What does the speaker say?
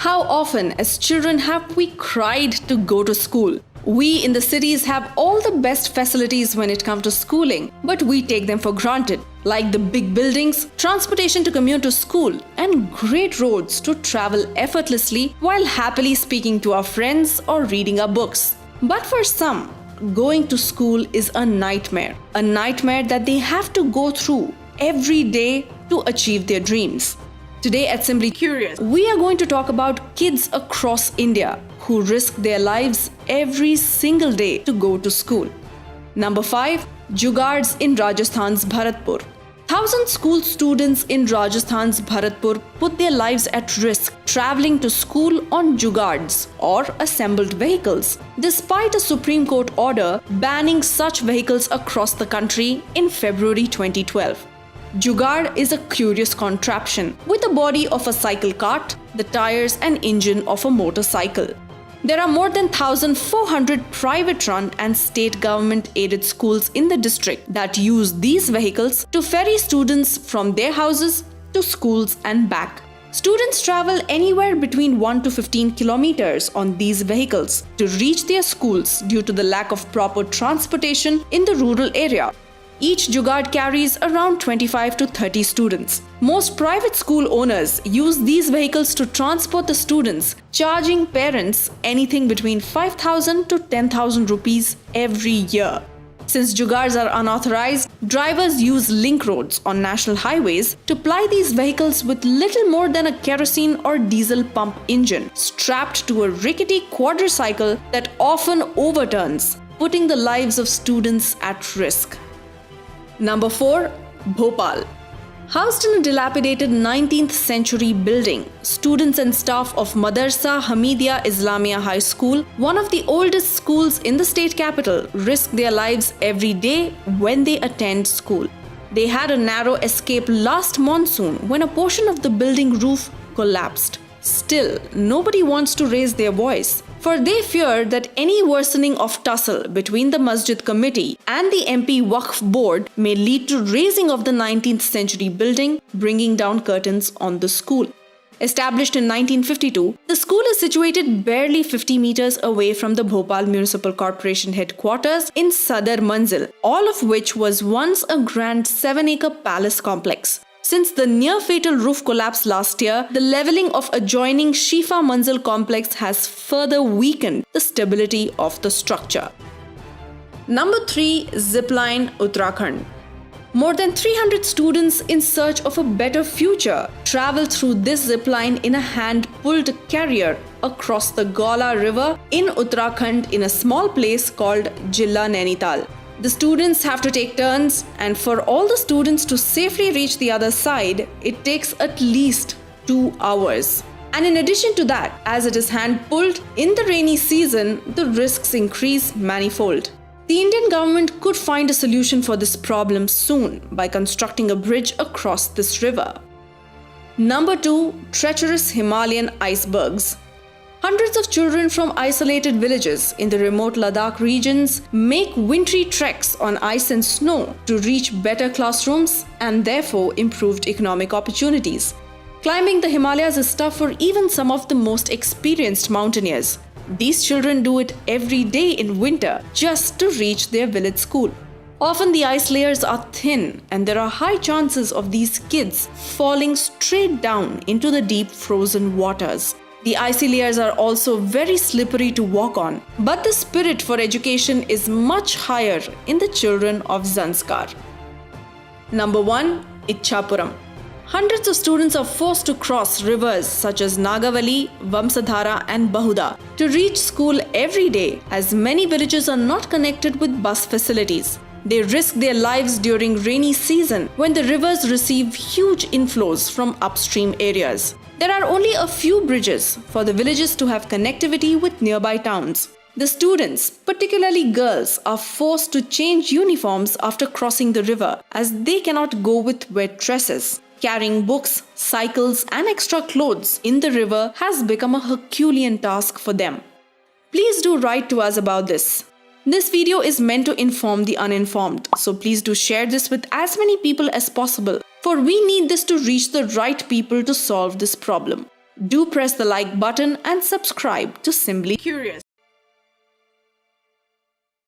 How often, as children, have we cried to go to school? We in the cities have all the best facilities when it comes to schooling, but we take them for granted, like the big buildings, transportation to commute to school, and great roads to travel effortlessly while happily speaking to our friends or reading our books. But for some, going to school is a nightmare that they have to go through every day to achieve their dreams. Today at Simbly Curious, we are going to talk about kids across India who risk their lives every single day to go to school. Number 5. Jugars in Rajasthan's Bharatpur. Thousands school students in Rajasthan's Bharatpur put their lives at risk traveling to school on jugars or assembled vehicles, despite a Supreme Court order banning such vehicles across the country in February 2012. Jugar is a curious contraption with the body of a cycle cart, the tires and engine of a motorcycle. There are more than 1,400 private-run and state government-aided schools in the district that use these vehicles to ferry students from their houses to schools and back. Students travel anywhere between 1 to 15 kilometers on these vehicles to reach their schools due to the lack of proper transportation in the rural area. Each Jugaad carries around 25 to 30 students. Most private school owners use these vehicles to transport the students, charging parents anything between 5,000 to 10,000 rupees every year. Since Jugars are unauthorized, drivers use link roads on national highways to ply these vehicles with little more than a kerosene or diesel pump engine strapped to a rickety quadricycle that often overturns, putting the lives of students at risk. Number 4. Bhopal. Housed in a dilapidated 19th century building, students and staff of Madarsa Hamidiya Islamia High School, one of the oldest schools in the state capital, risk their lives every day when they attend school. They had a narrow escape last monsoon when a portion of the building roof collapsed. Still, nobody wants to raise their voice, for they fear that any worsening of tussle between the Masjid Committee and the MP Waqf Board may lead to razing of the 19th century building, bringing down curtains on the school. Established in 1952, the school is situated barely 50 meters away from the Bhopal Municipal Corporation headquarters in Sadar Manzil, all of which was once a grand 7-acre palace complex. Since the near-fatal roof collapse last year, the levelling of adjoining Shifa Manzil complex has further weakened the stability of the structure. Number 3. Zipline Uttarakhand. More than 300 students in search of a better future travel through this zipline in a hand-pulled carrier across the Gaula River in Uttarakhand in a small place called Jilla Nainital. The students have to take turns, and for all the students to safely reach the other side, it takes at least 2 hours. And in addition to that, as it is hand-pulled, in the rainy season, the risks increase manifold. The Indian government could find a solution for this problem soon by constructing a bridge across this river. Number 2. Treacherous Himalayan Icebergs. Hundreds of children from isolated villages in the remote Ladakh regions make wintry treks on ice and snow to reach better classrooms and therefore improved economic opportunities. Climbing the Himalayas is tough for even some of the most experienced mountaineers. These children do it every day in winter just to reach their village school. Often the ice layers are thin and there are high chances of these kids falling straight down into the deep frozen waters. The icy layers are also very slippery to walk on, but the spirit for education is much higher in the children of Zanskar. Number 1. Itchapuram. Hundreds of students are forced to cross rivers such as Nagavali, Vamsadhara and Bahuda to reach school every day, as many villages are not connected with bus facilities. They risk their lives during rainy season when the rivers receive huge inflows from upstream areas. There are only a few bridges for the villages to have connectivity with nearby towns. The students, particularly girls, are forced to change uniforms after crossing the river as they cannot go with wet dresses. Carrying books, cycles and extra clothes in the river has become a Herculean task for them. Please do write to us about this. This video is meant to inform the uninformed, so please do share this with as many people as possible, for we need this to reach the right people to solve this problem. Do press the like button and subscribe to Simbly Curious.